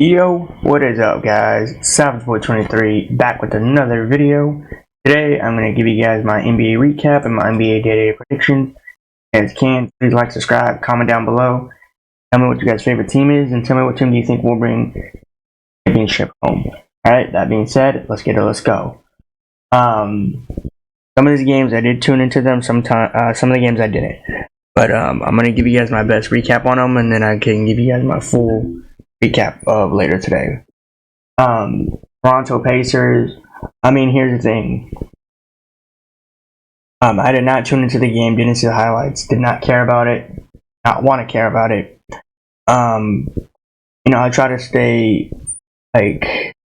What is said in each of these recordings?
Yo, what is up guys? SavageBoy23 back with another video. Today I'm going to give you guys my NBA recap and my NBA day-to-day predictions. As can, please like, subscribe, comment down below. Tell me what your guys' favorite team is and tell me what team do you think will bring championship home. Alright, that being said, let's go. Some of these games I did tune into them, some of the games I didn't. But I'm going to give you guys my best recap on them, and then I can give you guys my full recap of later today. Toronto Pacers. Here's the thing. I did not tune into the game, didn't see the highlights, did not care about it, not want to care about it. I try to stay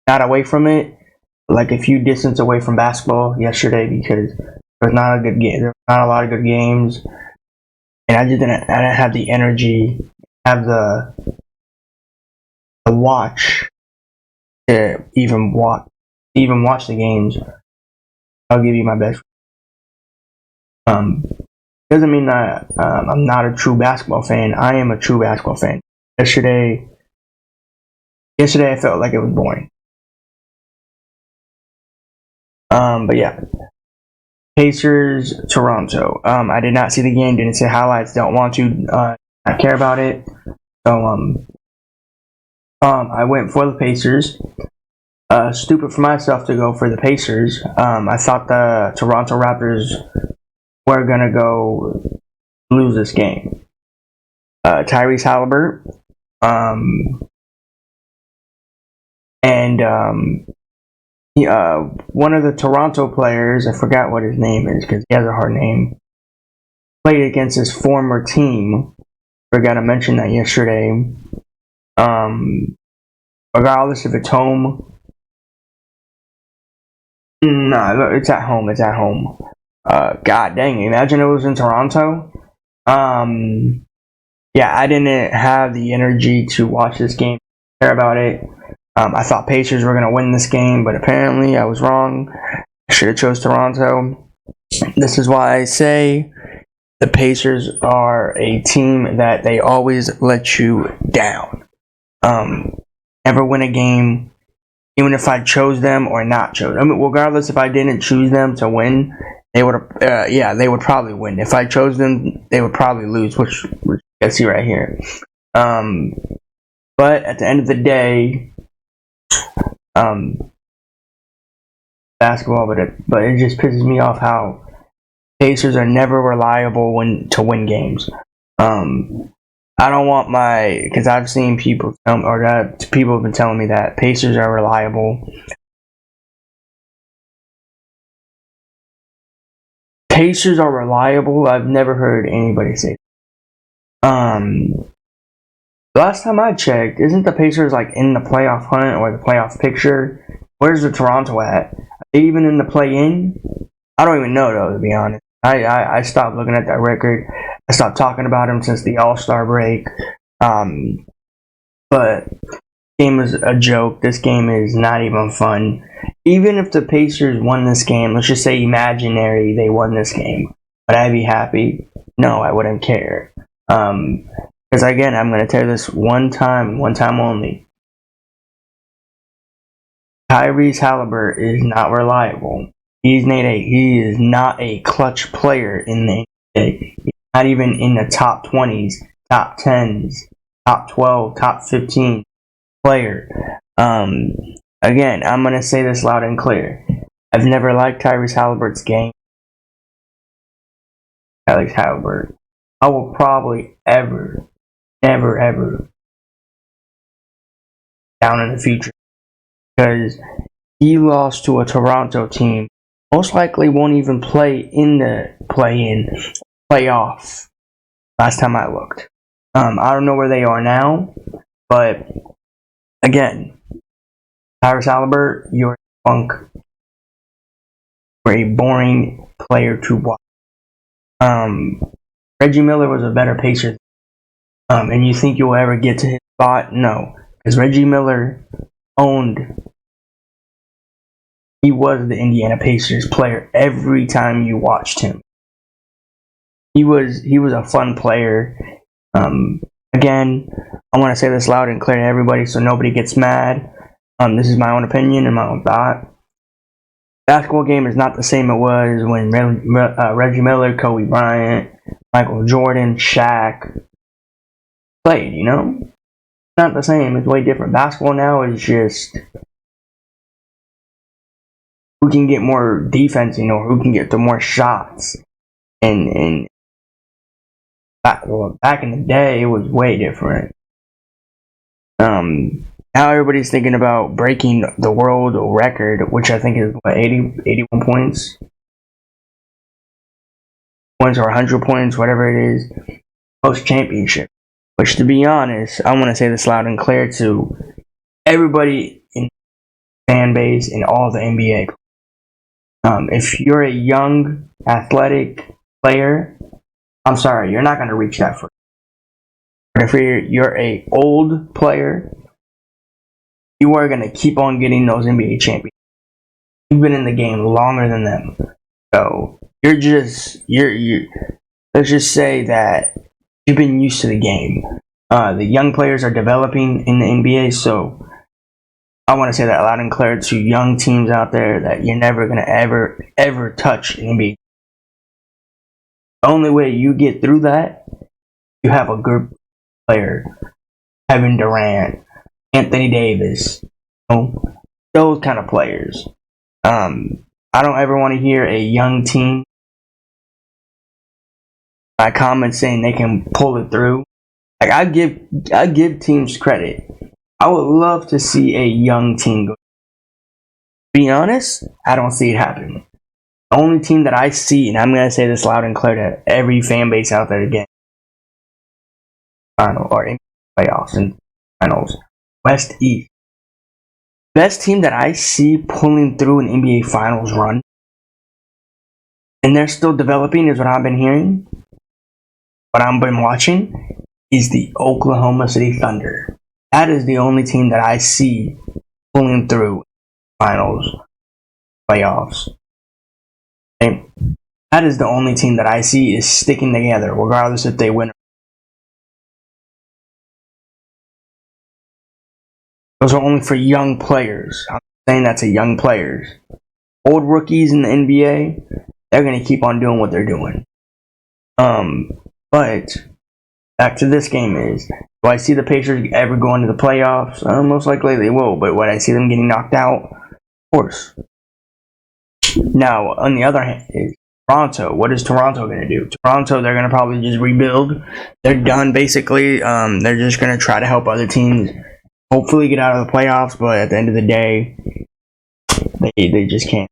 not away from it, like a few distance away from basketball yesterday because there's not a good game. There's not a lot of good games, and I didn't have the energy, have the watch to even watch the games. I'll give you my best. Doesn't mean that I'm not a true basketball fan. I am a true basketball fan. Yesterday I felt like it was boring. But yeah, Pacers, Toronto. I did not see the game. Didn't see highlights. Don't want to. Not care about it. So I went for the Pacers. Stupid for myself to go for the Pacers. I thought the Toronto Raptors were gonna go lose this game. Tyrese Haliburton, and one of the Toronto players, I forgot what his name is because he has a hard name, played against his former team. Forgot to mention that yesterday. Regardless if it's home. No, it's at home. God dang, imagine it was in Toronto. Yeah, I didn't have the energy to watch this game, care about it. I thought Pacers were going to win this game, but apparently I was wrong. I should have chose Toronto. This is why I say the Pacers are a team that they always let you down. Never win a game, even if I chose them or not chose. Regardless if I didn't choose them to win, they would probably win. If I chose them, they would probably lose, which you can see right here. But at the end of the day, basketball, but it just pisses me off how Pacers are never reliable to win games. I don't want because I've seen people people have been telling me that Pacers are reliable. Pacers are reliable. I've never heard anybody say that. Last time I checked, isn't the Pacers in the playoff hunt or the playoff picture? Where's the Toronto at? Are they even in the play-in? I don't even know though, to be honest. I stopped looking at that record. I stopped talking about him since the All-Star break. But this game is a joke. This game is not even fun. Even if the Pacers won this game, let's just say imaginary they won this game, would I be happy? No, I wouldn't care. Because again, I'm going to tell you this one time only. Tyrese Haliburton is not reliable. He is not a clutch player in the NBA. He's not even in the top 20s, top 10s, top 12, top 15 player. Again, I'm going to say this loud and clear. I've never liked Tyrese Haliburton's game. Tyrese Haliburton. I will probably ever down in the future. Because he lost to a Toronto team. Most likely won't even play in the playoff. Last time I looked. I don't know where they are now. But again, Tyrese Haliburton, you're a funk. You're a boring player to watch. Reggie Miller was a better Pacer. And you think you'll ever get to his spot? No. Because Reggie Miller he was the Indiana Pacers player every time you watched him. He was a fun player. Again, I want to say this loud and clear to everybody so nobody gets mad. This is my own opinion and my own thought. Basketball game is not the same it was when Reggie Miller, Kobe Bryant, Michael Jordan, Shaq played, you know? It's not the same. It's way different. Basketball now is just who can get more defense, you know, who can get the more shots. And back in the day, it was way different. Now everybody's thinking about breaking the world record, which I think is what, 81 points or 100 points, whatever it is, post championship. Which, to be honest, I want to say this loud and clear to everybody in the fan base and all the NBA. If you're a young athletic player, I'm sorry, you're not going to reach that far. But if you're a old player, you are going to keep on getting those NBA championships. You've been in the game longer than them. So, you're let's just say that you've been used to the game. The young players are developing in the NBA, so I want to say that loud and clear to young teams out there that you're never going to ever touch an NBA. The only way you get through that, you have a good player. Kevin Durant, Anthony Davis, you know, those kind of players. I don't ever want to hear a young team my comments saying they can pull it through. Like I give teams credit. I would love to see a young team go. To be honest, I don't see it happening. The only team that I see, and I'm gonna say this loud and clear to every fan base out there again, final or in playoffs and finals, West East. Best team that I see pulling through an NBA Finals run, and they're still developing, is what I've been hearing. What I've been watching is the Oklahoma City Thunder. That is the only team that I see pulling through finals, playoffs. And that is the only team that I see is sticking together, regardless if they win. Those are only for young players. I'm saying that's a young players. Old rookies in the NBA, they're going to keep on doing what they're doing. But back to this game is, do I see the Pacers ever going to the playoffs? Most likely they will, but would I see them getting knocked out? Of course. Now, on the other hand, is Toronto. What is Toronto going to do? Toronto, they're going to probably just rebuild. They're done, basically. They're just going to try to help other teams hopefully get out of the playoffs, but at the end of the day, they just can't.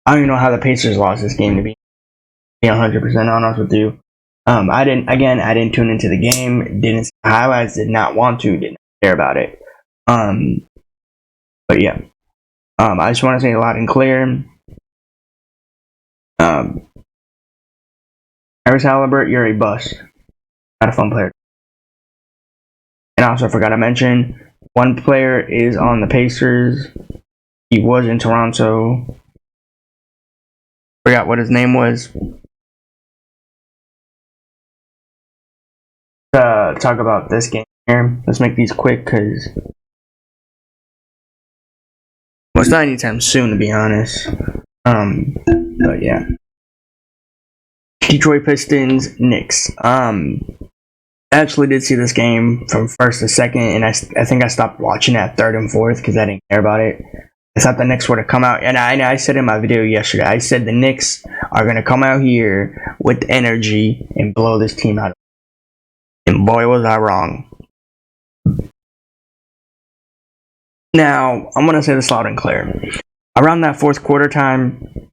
I don't even know how the Pacers lost this game, to be 100% honest with you. I didn't tune into the game, didn't see the highlights, did not want to, didn't care about it. But yeah. I just want to say loud and clear. Tyrese Haliburton, you're a bust. Not a fun player. And also, I forgot to mention, one player is on the Pacers. He was in Toronto. Forgot what his name was. Talk about this game here. Let's make these quick because it's not anytime soon, to be honest. But yeah. Detroit Pistons, Knicks. I actually did see this game from first to second, and I think I stopped watching at third and fourth because I didn't care about it. I thought the Knicks were to come out, and I said in my video yesterday, I said the Knicks are going to come out here with energy and blow this team out. And boy, was I wrong. Now, I'm going to say this loud and clear. Around that fourth quarter time,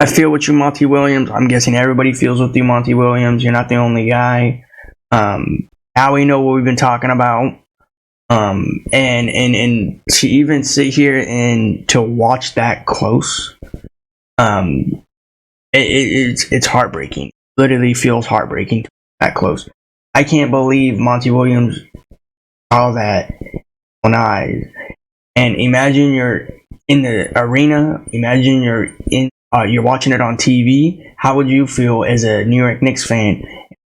I feel with you, Monty Williams. I'm guessing everybody feels with you, Monty Williams. You're not the only guy. Now we know what we've been talking about. And to even sit here and to watch that close, it's heartbreaking. It literally feels heartbreaking to that close. I can't believe Monty Williams saw that on eyes. And imagine you're in the arena. Imagine you're watching it on TV. How would you feel as a New York Knicks fan,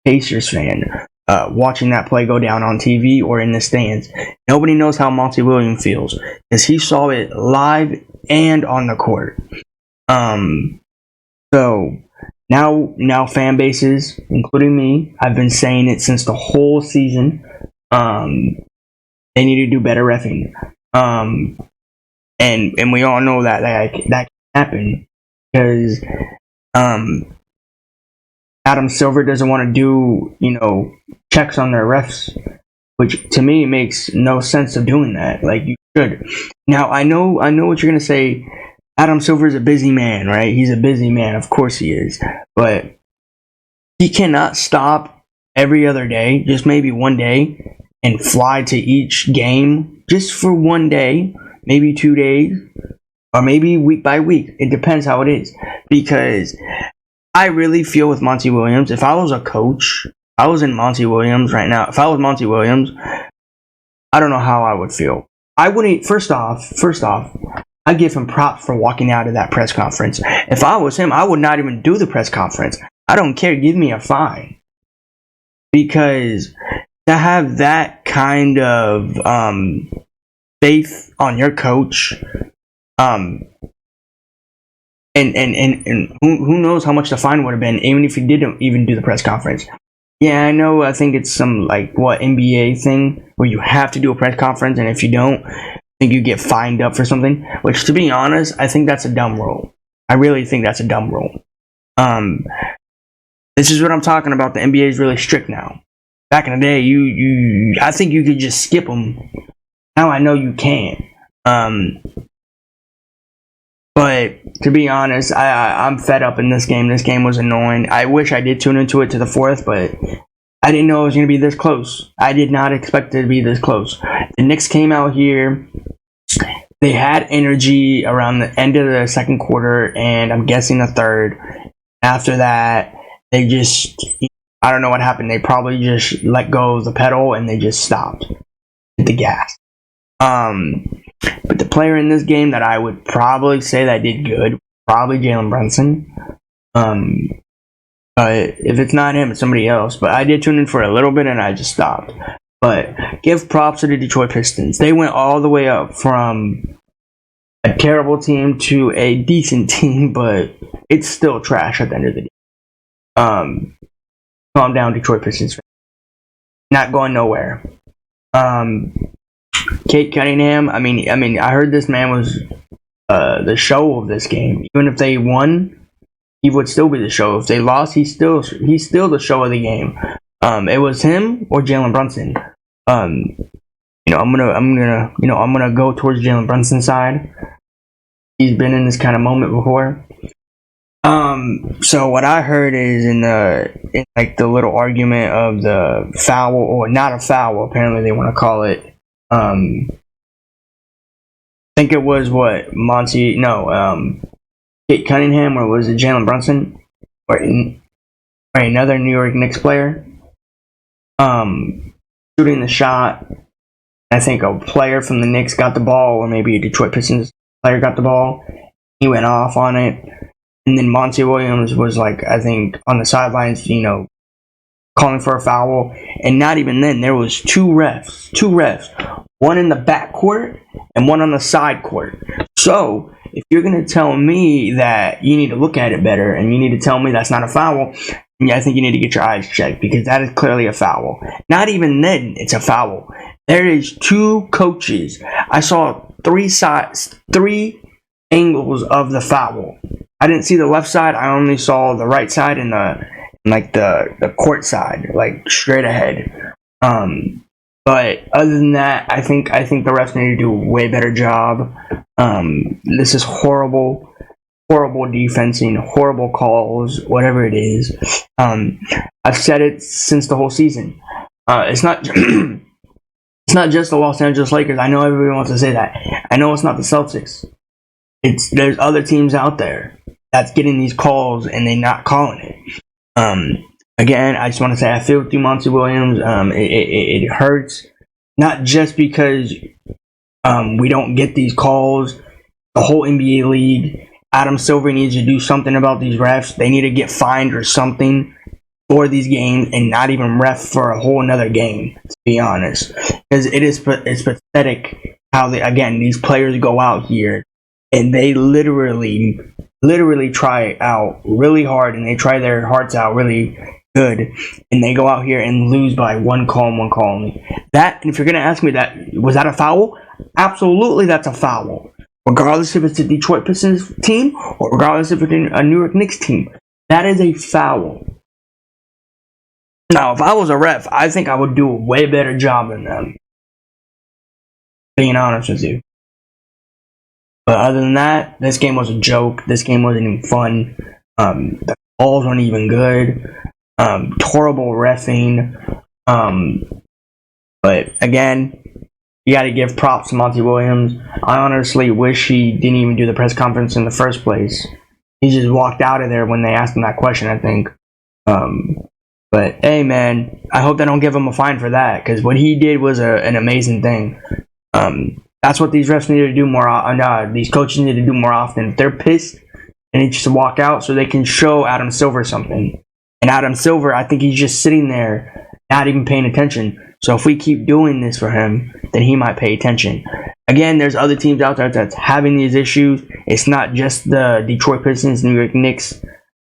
Pacers fan, watching that play go down on TV or in the stands. Nobody knows how Monty Williams feels because he saw it live and on the court. So now fan bases, including me, I've been saying it since the whole season. They need to do better reffing. And we all know that can happen because Adam Silver doesn't want to do, checks on their refs, which to me makes no sense of doing that. Like, you should. Now, I know what you're gonna say. Adam Silver's a busy man, right? He's a busy man, of course he is. But he cannot stop every other day, just maybe one day, and fly to each game just for one day, maybe 2 days, or maybe week by week. It depends how it is. Because I really feel with Monty Williams, if I was a coach, I was in Monty Williams right now. If I was Monty Williams, I don't know how I would feel. I wouldn't. First off, I give him props for walking out of that press conference. If I was him, I would not even do the press conference. I don't care. Give me a fine. Because to have that kind of faith on your coach, and who knows how much the fine would have been, even if he didn't even do the press conference. Yeah, I know. I think it's some NBA thing where you have to do a press conference, and if you don't, I think you get fined up for something. Which, to be honest, I think that's a dumb rule. I really think that's a dumb rule. This is what I'm talking about. The NBA is really strict now. Back in the day, I think you could just skip them. Now I know you can. But to be honest, I'm fed up in this game. This game was annoying. I wish I did tune into it to the fourth, but I didn't know it was going to be this close. I did not expect it to be this close. The Knicks came out here. They had energy around the end of the second quarter, and I'm guessing the third. After that, they just, I don't know what happened. They probably just let go of the pedal, and they just stopped. Hit the gas. But the player in this game that I would probably say that did good, probably Jalen Brunson. If it's not him, it's somebody else. But I did tune in for a little bit and I just stopped. But give props to the Detroit Pistons. They went all the way up from a terrible team to a decent team, but it's still trash at the end of the day. Calm down, Detroit Pistons. Not going nowhere. Kate Cunningham, I mean, I heard this man was the show of this game. Even if they won, he would still be the show. If they lost, he's still the show of the game. It was him or Jalen Brunson. I'm gonna go towards Jalen Brunson's side. He's been in this kind of moment before. So what I heard is in the little argument of the foul, or not a foul, apparently they want to call it. I think it was Kate Cunningham, or was it Jalen Brunson, or another New York Knicks player, shooting the shot. I think a player from the Knicks got the ball, or maybe a Detroit Pistons player got the ball. He went off on it, and then Monty Williams was I think on the sidelines, calling for a foul, and not even then. There was two refs, one in the back court and one on the side court. So if you're gonna tell me that you need to look at it better, and you need to tell me that's not a foul, I think you need to get your eyes checked, because that is clearly a foul. Not even then, it's a foul. There is two coaches. I saw three angles of the foul. I didn't see the left side. I only saw the right side and the court side, straight ahead. But other than that, I think the refs need to do a way better job. This is horrible defensing, horrible calls, whatever it is. I've said it since the whole season. It's not just the Los Angeles Lakers. I know everybody wants to say that. I know it's not the Celtics. There's other teams out there that's getting these calls and they're not calling it. Again, I just want to say I feel with you, Monty Williams. It hurts, not just because we don't get these calls. The whole NBA league, Adam Silver needs to do something about these refs. They need to get fined or something. for these games and not even ref for a whole another game, to be honest, because it's pathetic how these players go out here and they literally try out really hard, and they try their hearts out really good, and they go out here and lose by one call only. That, and if you're gonna ask me, was that a foul? Absolutely, that's a foul. Regardless if it's a Detroit Pistons team or regardless if it's a New York Knicks team, that is a foul. Now, if I was a ref, I think I would do a way better job than them, being honest with you. But other than that, this game was a joke. This game wasn't even fun. The calls weren't even good. Horrible reffing. But again, you got to give props to Monty Williams. I honestly wish he didn't even do the press conference in the first place. He just walked out of there when they asked him that question, I think. But hey, man, I hope they don't give him a fine for that, because what he did was an amazing thing. That's what these refs need to do more. These coaches need to do more often. If they're pissed, they need to walk out so they can show Adam Silver something. And Adam Silver, I think he's just sitting there, not even paying attention. So if we keep doing this for him, then he might pay attention. Again, there's other teams out there that's having these issues. It's not just the Detroit Pistons, New York Knicks,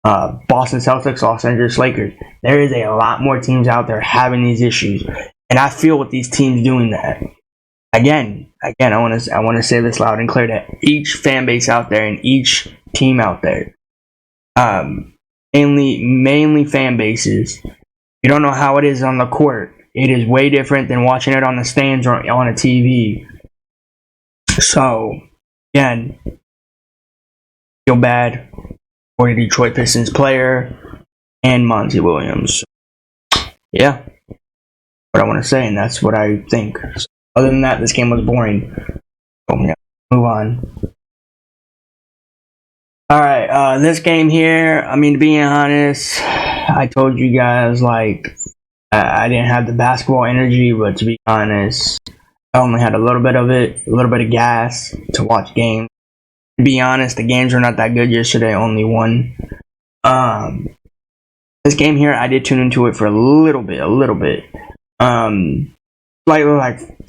Boston Celtics, Los Angeles Lakers. There is a lot more teams out there having these issues, and I feel with these teams doing that. Again, I want to say this loud and clear that each fan base out there and each team out there, mainly fan bases, you don't know how it is on the court. It is way different than watching it on the stands or on a TV. So, again, feel bad for the Detroit Pistons player and Monty Williams. Yeah, what I want to say, and that's what I think. So, other than that, this game was boring. So, yeah, move on. Alright, this game here, I mean, to be honest, I told you guys, I didn't have the basketball energy, but to be honest, I only had a little bit of gas to watch games. To be honest, the games were not that good yesterday, only one. This game here, I did tune into it for a little bit.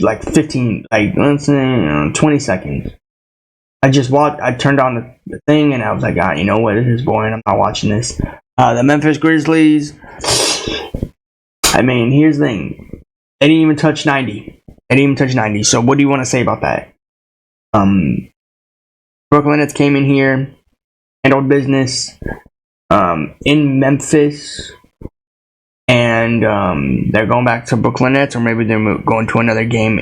Like 15, let's say, 20 seconds. I turned on the thing, and I was like, you know what, this is boring, I'm not watching this. The Memphis Grizzlies, I mean, here's the thing. They didn't even touch 90. So what do you want to say about that? Brooklyn Nets came in here, handled business in Memphis, and they're going back to Brooklyn Nets, or maybe they're going to another game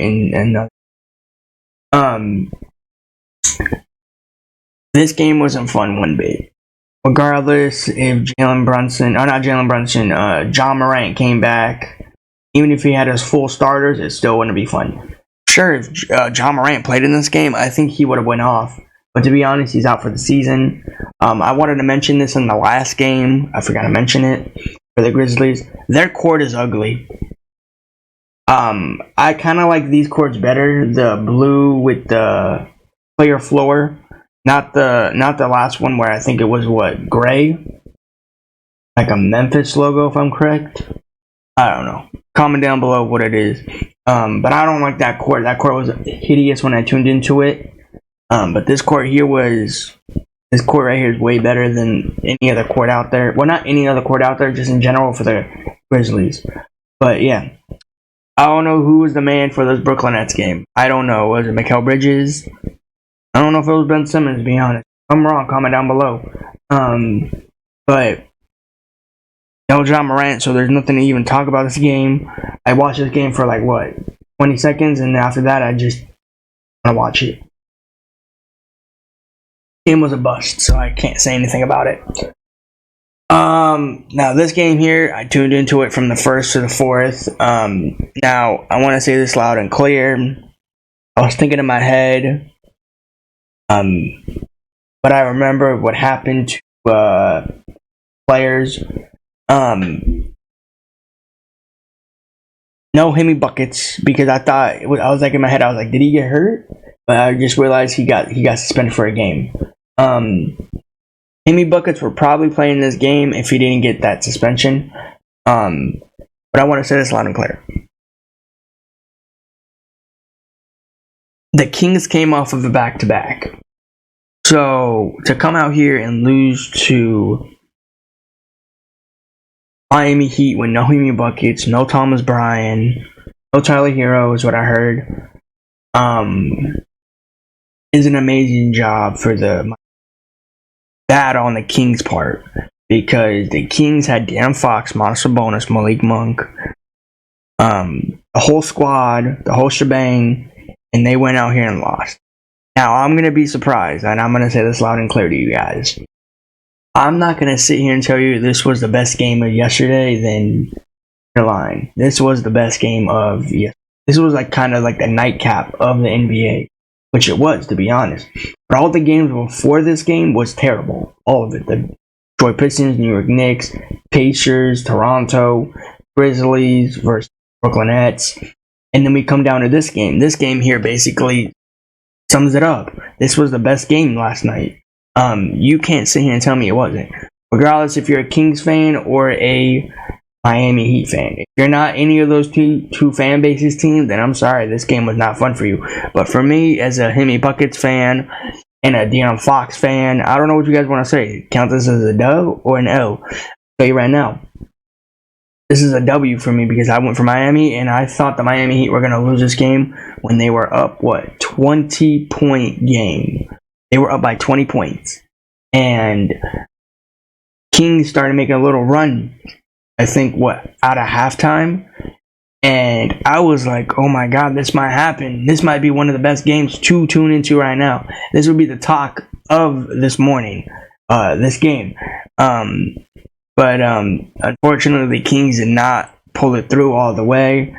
this game wasn't fun one bit. Regardless if Ja Morant came back, even if he had his full starters, it still wouldn't be fun. Sure, if Ja Morant played in this game, I think he would have went off. But to be honest, he's out for the season. I wanted to mention this in the last game. I forgot to mention it for the Grizzlies. Their court is ugly. I kind of like these courts better. The blue with the player floor. Not the last one where I think it was gray? Like a Memphis logo, if I'm correct. I don't know. Comment down below what it is. But I don't like that court. That court was hideous when I tuned into it. But this court right here is way better than any other court out there. Well, not any other court out there, just in general for the Grizzlies. But yeah, I don't know who was the man for this Brooklyn Nets game. I don't know. Was it Mikal Bridges? I don't know if it was Ben Simmons, to be honest. If I'm wrong, comment down below. But no Ja Morant, so there's nothing to even talk about this game. I watched this game for 20 seconds, and after that, I just want to watch it. Game was a bust, so I can't say anything about it. Now this game here, I tuned into it from the first to the fourth. Now I want to say this loud and clear. I was thinking in my head, but I remember what happened to players. No Hemi buckets, because I thought I was in my head, I was like, did he get hurt? But I just realized he got suspended for a game. Hemi Buckets were probably playing this game if he didn't get that suspension. But I want to say this loud and clear. The Kings came off of a back-to-back. So to come out here and lose to Miami Heat with no Hemi Buckets, no Thomas Bryant, no Tyler Hero is what I heard, is an amazing job for the bad on the Kings' part, because the Kings had De'Aaron Fox, Monta Sabonis, Malik Monk, the whole squad, the whole shebang, and they went out here and lost. Now, I'm going to be surprised, and I'm going to say this loud and clear to you guys. I'm not going to sit here and tell you this was the best game of yesterday, then you're lying. This was the best game of yesterday. This was like kind of like the nightcap of the NBA, which it was, to be honest. But all the games before this game was terrible. All of it. The Detroit Pistons, New York Knicks, Pacers, Toronto, Grizzlies versus Brooklyn Nets. And then we come down to this game. This game here basically sums it up. This was the best game last night. You can't sit here and tell me it wasn't. Regardless if you're a Kings fan or a Miami Heat fan. If you're not any of those two fan bases teams, then I'm sorry, this game was not fun for you. But for me, as a Hemi Buckets fan and a De'Aaron Fox fan, I don't know what you guys want to say. Count this as a dub or an L? I'll tell you right now. This is a W for me because I went for Miami, and I thought the Miami Heat were going to lose this game when they were up, 20-point game. They were up by 20 points. And Kings started making a little run, I think, out of halftime. And I was like, oh my God, this might happen. This might be one of the best games to tune into right now. This would be the talk of this morning, this game. But unfortunately, the Kings did not pull it through all the way.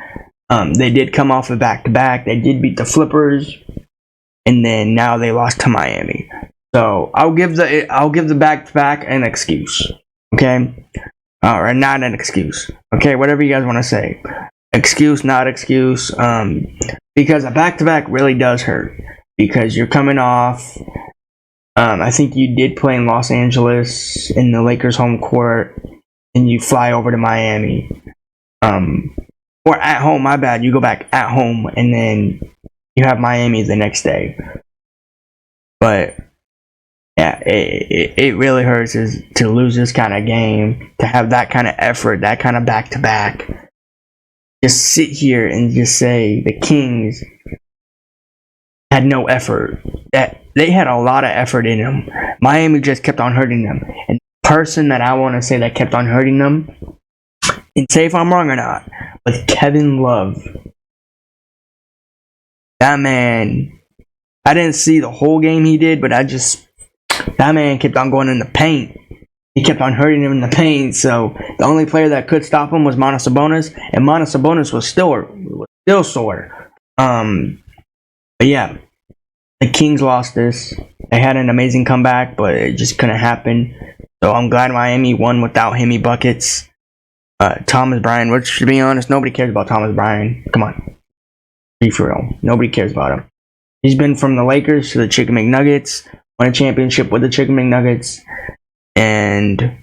They did come off a back-to-back. They did beat the Flippers, and then now they lost to Miami. So I'll give the back-to-back an excuse. Okay, or not an excuse. Okay, whatever you guys want to say. Excuse, not excuse. Because a back-to-back really does hurt because you're coming off. I think you did play in Los Angeles in the Lakers home court, and you fly over to Miami. Or at home, my bad. You go back at home, and then you have Miami the next day. But, yeah, it really hurts to lose this kind of game, to have that kind of effort, that kind of back-to-back. Just sit here and just say the Kings had no effort. That they had a lot of effort in them. Miami just kept on hurting them. And the person that I want to say that kept on hurting them, and say if I'm wrong or not, was Kevin Love. That man, I didn't see the whole game he did, but that man kept on going in the paint. He kept on hurting him in the paint, so the only player that could stop him was Monta Sabonis, and Monta Sabonis was still sore. But yeah, the Kings lost this. They had an amazing comeback, but it just couldn't happen. So I'm glad Miami won without Hemi Buckets. Thomas Bryant, which, to be honest, nobody cares about Thomas Bryant. Come on. Be for real. Nobody cares about him. He's been from the Lakers to the Chicken McNuggets, won a championship with the Chicken McNuggets, and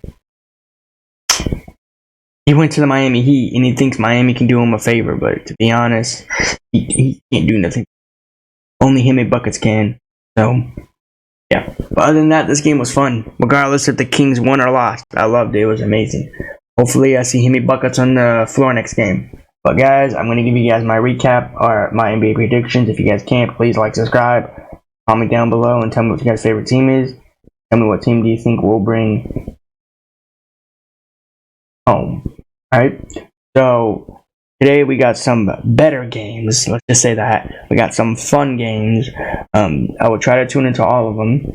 he went to the Miami Heat, and he thinks Miami can do him a favor, but to be honest, he can't do nothing. Only Hemi Buckets can. So, yeah. But other than that, this game was fun. Regardless if the Kings won or lost, I loved it. It was amazing. Hopefully, I see Hemi Buckets on the floor next game. But guys, I'm going to give you guys my recap or my NBA predictions. If you guys can't, please like, subscribe, comment down below, and tell me what your guys' favorite team is. Tell me what team do you think will bring home. Alright? So, today we got some better games. Let's just say that. We got some fun games. I will try to tune into all of them.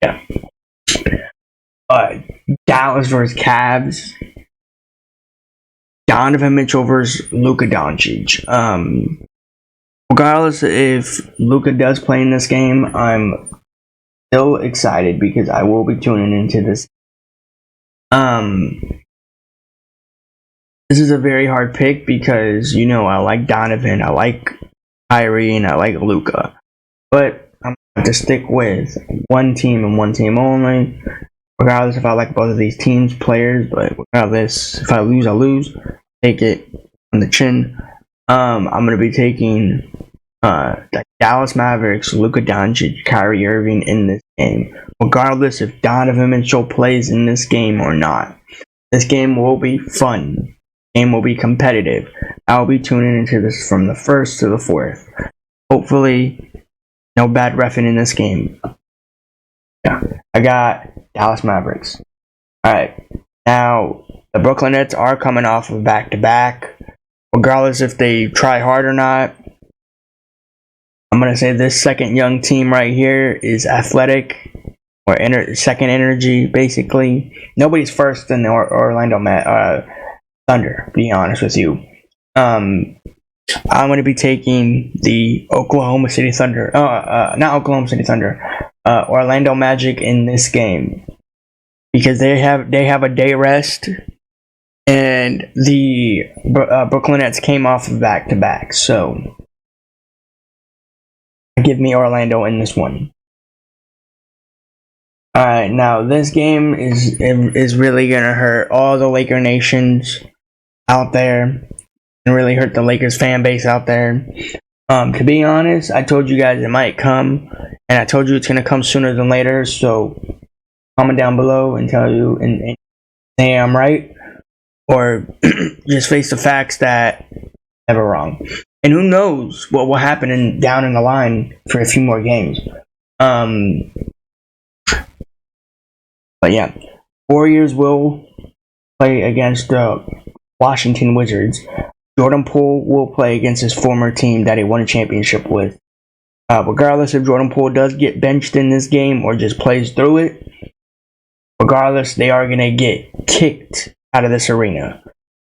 Yeah. Dallas versus Cavs. Donovan Mitchell versus Luka Doncic. Regardless if Luka does play in this game, I'm still excited because I will be tuning into this. This is a very hard pick because, I like Donovan, I like Kyrie, and I like Luka. But I'm I have to stick with one team and one team only. Regardless if I like both of these teams, players, but regardless, if I lose, I lose. Take it on the chin. I'm going to be taking the Dallas Mavericks, Luka Doncic, Kyrie Irving in this game. Regardless if Donovan Mitchell plays in this game or not. This game will be fun. Game will be competitive. I'll be tuning into this from the first to the fourth. Hopefully, no bad reffing in this game. Yeah, I got Dallas Mavericks. Alright, now the Brooklyn Nets are coming off of back-to-back. Regardless if they try hard or not, I'm going to say this second young team right here is athletic, or second energy, basically. Nobody's first in the Orlando Thunder, to be honest with you. I'm going to be taking the Oklahoma City Thunder, not Oklahoma City Thunder, Orlando Magic in this game, because they have a day rest, and the Brooklyn Nets came off of back-to-back, so give me Orlando in this one. Alright, now this game is really gonna hurt all the Laker nations out there, and really hurt the Lakers fan base out there. To be honest, I told you guys it might come, and I told you it's gonna come sooner than later, so comment down below and tell you and say I'm right, or just face the facts that I'm never wrong. And who knows what will happen down in the line for a few more games. But yeah, Warriors will play against the Washington Wizards. Jordan Poole will play against his former team that he won a championship with. Regardless if Jordan Poole does get benched in this game or just plays through it, regardless, they are going to get kicked out of this arena.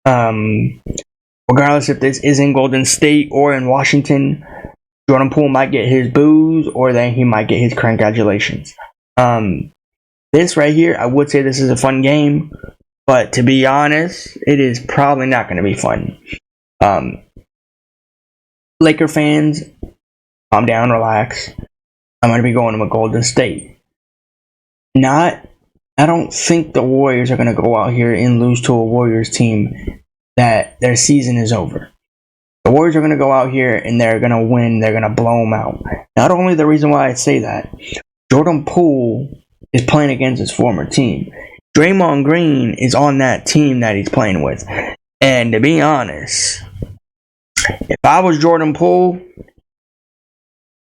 Regardless if this is in Golden State or in Washington, Jordan Poole might get his boos, or then he might get his congratulations. This right here, I would say this is a fun game, but to be honest, it is probably not going to be fun. Laker fans, calm down, relax. I'm going to be going with Golden State. I don't think the Warriors are going to go out here and lose to a Warriors team that their season is over. The Warriors are going to go out here and they're going to win. They're going to blow them out. Not only the reason why I say that, Jordan Poole is playing against his former team. Draymond Green is on that team that he's playing with. And to be honest, if I was Jordan Poole,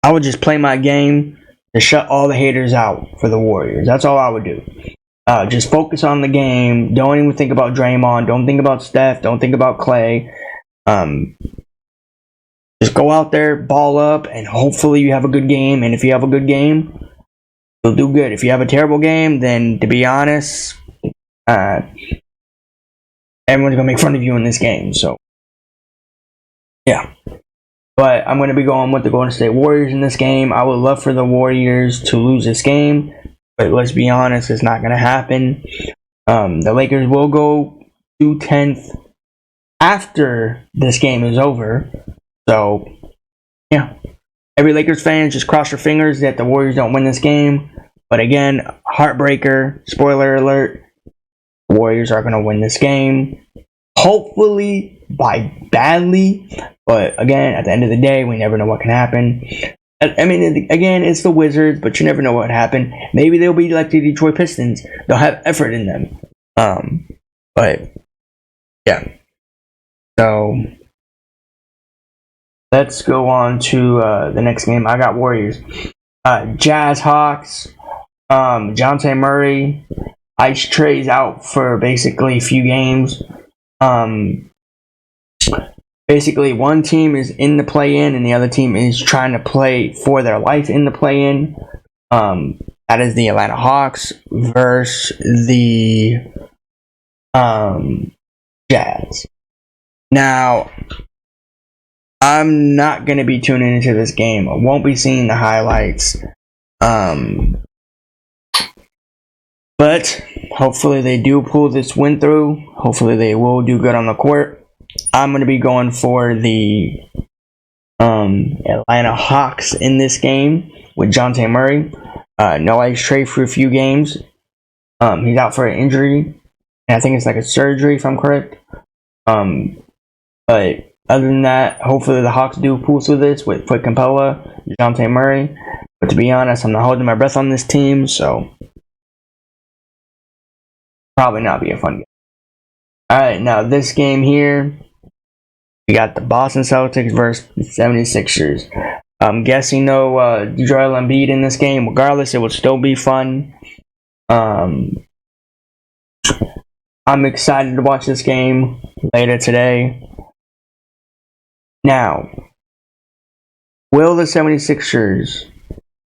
I would just play my game to shut all the haters out for the Warriors. That's all I would do. Just focus on the game. Don't even think about Draymond. Don't think about Steph. Don't think about Clay. Just go out there, ball up, and hopefully you have a good game. And if you have a good game, you'll do good. If you have a terrible game, then to be honest, everyone's going to make fun of you in this game. So, yeah. But I'm going to be going with the Golden State Warriors in this game. I would love for the Warriors to lose this game, but let's be honest, it's not going to happen. The Lakers will go to 10th after this game is over. So, yeah. Every Lakers fan, just cross your fingers that the Warriors don't win this game. But again, heartbreaker, spoiler alert, Warriors are going to win this game. Hopefully by badly. But again, at the end of the day, we never know what can happen. I mean, again, it's the Wizards, but you never know what happened. Maybe they'll be like the Detroit Pistons. They'll have effort in them. But, yeah. So, let's go on to the next game. I got Warriors. Jazz Hawks. Dejounte Murray. Ice Trey's out for basically a few games. Basically, one team is in the play-in, and the other team is trying to play for their life in the play-in. That is the Atlanta Hawks versus the Jazz. Now, I'm not going to be tuning into this game. I won't be seeing the highlights. But hopefully they do pull this win through. Hopefully they will do good on the court. I'm going to be going for the Atlanta Hawks in this game with Dejounte Murray. No ice trade for a few games. He's out for an injury. And I think it's like a surgery, if I'm correct. But other than that, hopefully the Hawks do pull through this with Clint Capella, Dejounte Murray. But to be honest, I'm not holding my breath on this team, so probably not be a fun game. Alright, now this game here, we got the Boston Celtics versus the 76ers. I'm guessing no Joel Embiid in this game. Regardless, it will still be fun. I'm excited to watch this game later today. Now, will the 76ers,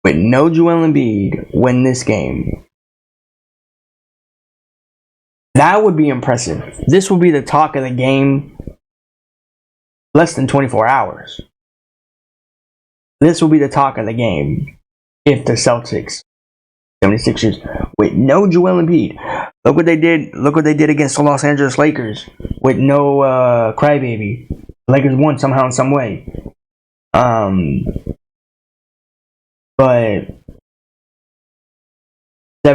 with no Joel Embiid, win this game? That would be impressive. This will be the talk of the game less than 24 hours. This will be the talk of the game if the Celtics, 76ers, with no Joel Embiid. Look what they did. Look what they did against the Los Angeles Lakers with no crybaby. The Lakers won somehow in some way. But the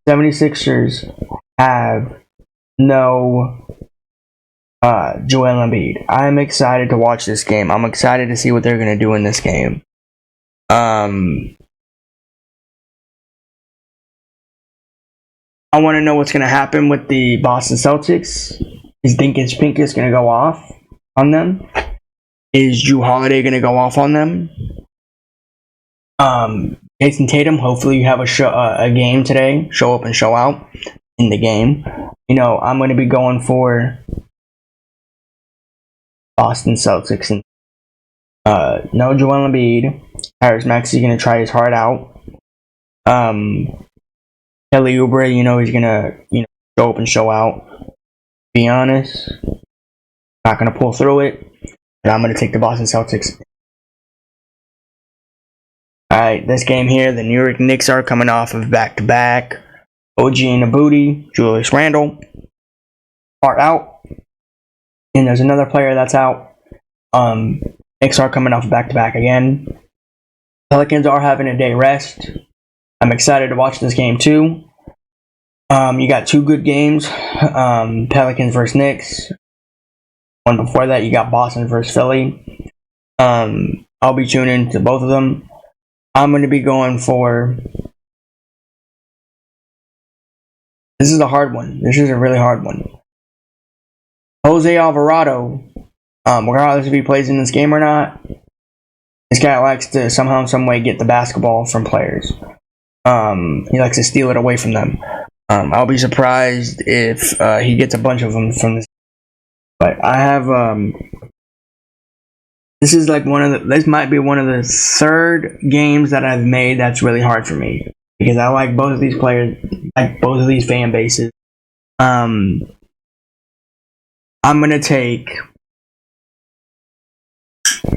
76ers have no Joel Embiid. I'm excited to watch this game. I'm excited to see what they're going to do in this game. I want to know what's going to happen with the Boston Celtics. Is Dinkins Pincus going to go off on them? Is Jrue Holiday going to go off on them? Jason Tatum, hopefully you have a game today. Show up and show out in the game. You know, I'm going to be going for Boston Celtics. And no Joel Embiid. Tyrese Maxey's going to try his heart out. Kelly Oubre, you know, he's going to show up and show out. Be honest, not going to pull through it. But I'm going to take the Boston Celtics. Alright, this game here, the New York Knicks are coming off of back-to-back. OG Anunoby, Julius Randle are out. And there's another player that's out. Knicks are coming off of back-to-back again. Pelicans are having a day rest. I'm excited to watch this game too. You got two good games. Pelicans versus Knicks. One before that, you got Boston versus Philly. I'll be tuning in to both of them. I'm going to be going for... This is a hard one. This is a really hard one. Jose Alvarado, regardless if he plays in this game or not, this guy likes to somehow, in some way, get the basketball from players. He likes to steal it away from them. I'll be surprised if he gets a bunch of them from this. But I have... This is like this might be one of the third games that I've made that's really hard for me. Because I like both of these players, like both of these fan bases. I'm going to take...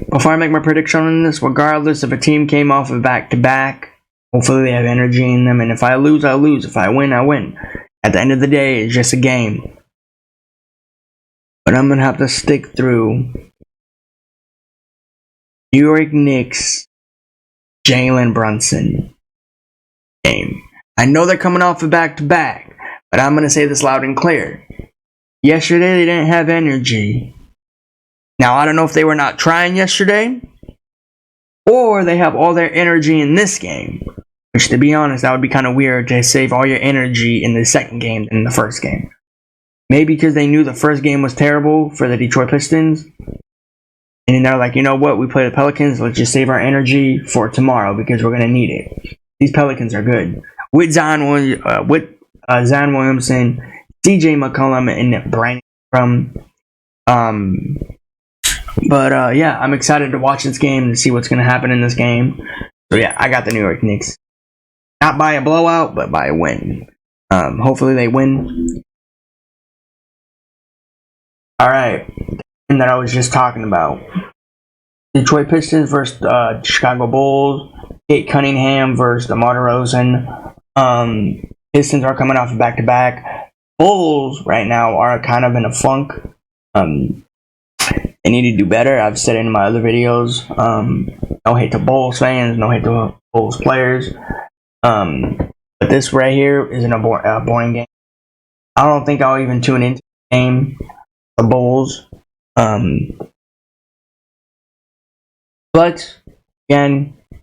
Before I make my prediction on this, regardless if a team came off of back-to-back, hopefully they have energy in them. And if I lose, I lose. If I win, I win. At the end of the day, it's just a game. But I'm going to have to stick through... New York Knicks, Jalen Brunson game. I know they're coming off of back-to-back, but I'm going to say this loud and clear. Yesterday, they didn't have energy. Now, I don't know if they were not trying yesterday, or they have all their energy in this game. Which, to be honest, that would be kind of weird to save all your energy in the second game than in the first game. Maybe because they knew the first game was terrible for the Detroit Pistons. And they're like, you know what? We play the Pelicans. Let's just save our energy for tomorrow because we're going to need it. These Pelicans are good. With Zion Williamson, CJ McCollum, and Brandon from. Yeah, I'm excited to watch this game and see what's going to happen in this game. So yeah, I got the New York Knicks. Not by a blowout, but by a win. Hopefully they win. Alright. That I was just talking about. Detroit Pistons versus Chicago Bulls. Kate Cunningham versus DeMar DeRozan. Pistons are coming off of back-to-back. Bulls right now are kind of in a funk. They need to do better. I've said it in my other videos. No hate to Bulls fans, no hate to Bulls players. But this right here isn't a boring game. I don't think I'll even tune into the game, the Bulls. But again, if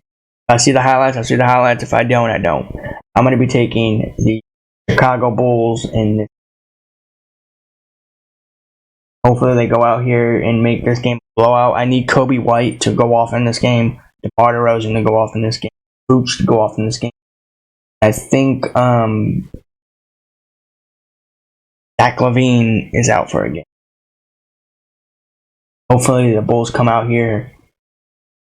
I see the highlights, I see the highlights. If I don't, I don't. I'm going to be taking the Chicago Bulls, and hopefully they go out here and make this game a blowout. I need Kobe White to go off in this game, DeMar DeRozan to go off in this game, Vooch to go off in this game. I think Zach LaVine is out for a game. Hopefully the Bulls come out here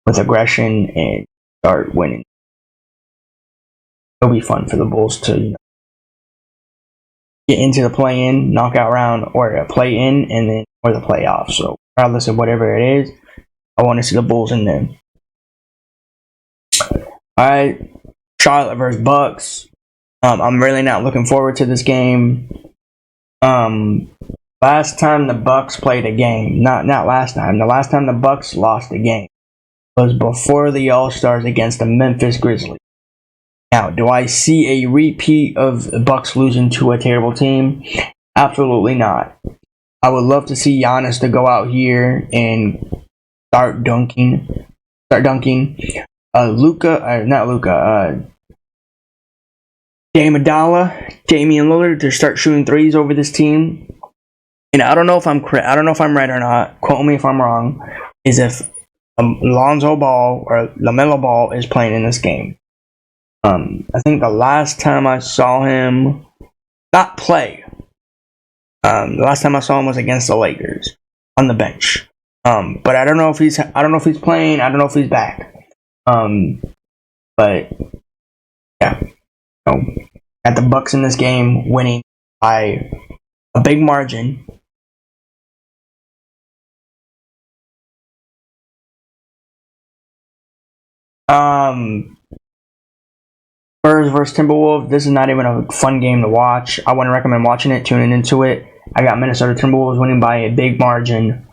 with aggression and start winning. It'll be fun for the Bulls to get into the play-in, knockout round, or a play-in, and then or the playoffs. So regardless of whatever it is, I want to see the Bulls in there. Alright, Charlotte versus Bucks. I'm really not looking forward to this game. Last time the Bucks played a game, not last time. The last time the Bucks lost a game was before the All-Stars against the Memphis Grizzlies. Now, do I see a repeat of the Bucks losing to a terrible team? Absolutely not. I would love to see Giannis to go out here and start dunking. Damian Lillard to start shooting threes over this team. And I don't know if I'm right or not. Quote me if I'm wrong. Is if Lonzo Ball or LaMelo Ball is playing in this game. I think the last time I saw him not play, the last time I saw him was against the Lakers on the bench. But I don't know if he's playing. I don't know if he's back. But yeah, got the Bucks in this game, winning by a big margin. Spurs versus Timberwolves. This is not even a fun game to watch. I wouldn't recommend watching it, tuning into it. I got Minnesota Timberwolves winning by a big margin.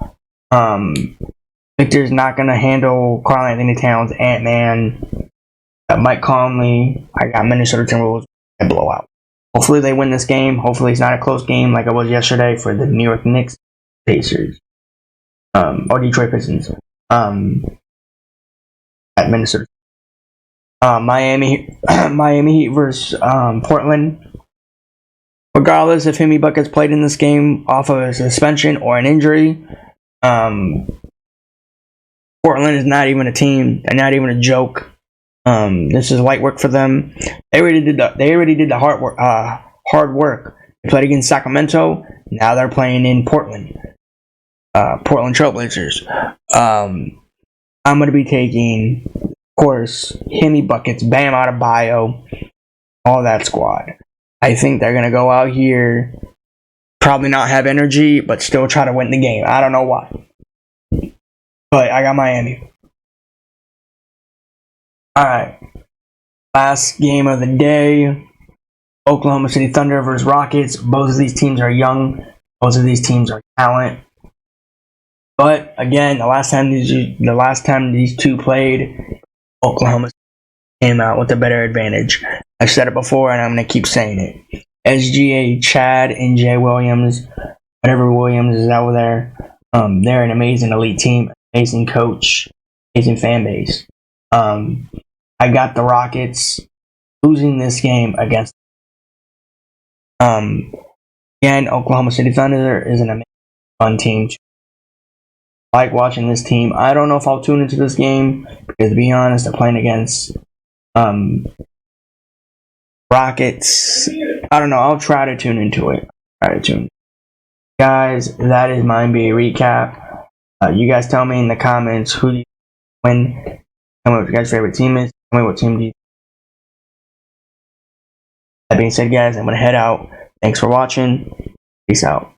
Victor's not going to handle Karl-Anthony Towns, Ant-Man, Mike Conley. I got Minnesota Timberwolves a blowout. Hopefully they win this game. Hopefully it's not a close game like it was yesterday for the New York Knicks, Pacers, or Detroit Pistons. At Minnesota. Miami Heat versus Portland. Regardless if Hemi Buckets played in this game off of a suspension or an injury, Portland is not even a team. They're not even a joke. This is light work for them. They already did the hard work. They played against Sacramento. Now they're playing in Portland. Portland Trailblazers. I'm going to be taking, of course, Hemi Buckets, Bam Adebayo, all that squad. I think they're going to go out here, probably not have energy, but still try to win the game. I don't know why. But I got Miami. Alright. Last game of the day. Oklahoma City Thunder versus Rockets. Both of these teams are young. Both of these teams are talent. But again, the last time these two played, Oklahoma came out with a better advantage. I've said it before, and I'm going to keep saying it. SGA, Chad, and Jay Williams, whatever Williams is out there, they're an amazing elite team, amazing coach, amazing fan base. I got the Rockets losing this game against. Again, Oklahoma City Thunder is an amazing fun team. I like watching this team. I don't know if I'll tune into this game because, to be honest, they're playing against Rockets. I don't know. I'll try to tune into it. Guys, that is my NBA recap. You guys tell me in the comments who do you win. Tell me what your guys' favorite team is. Tell me what team do you. That being said, guys, I'm going to head out. Thanks for watching. Peace out.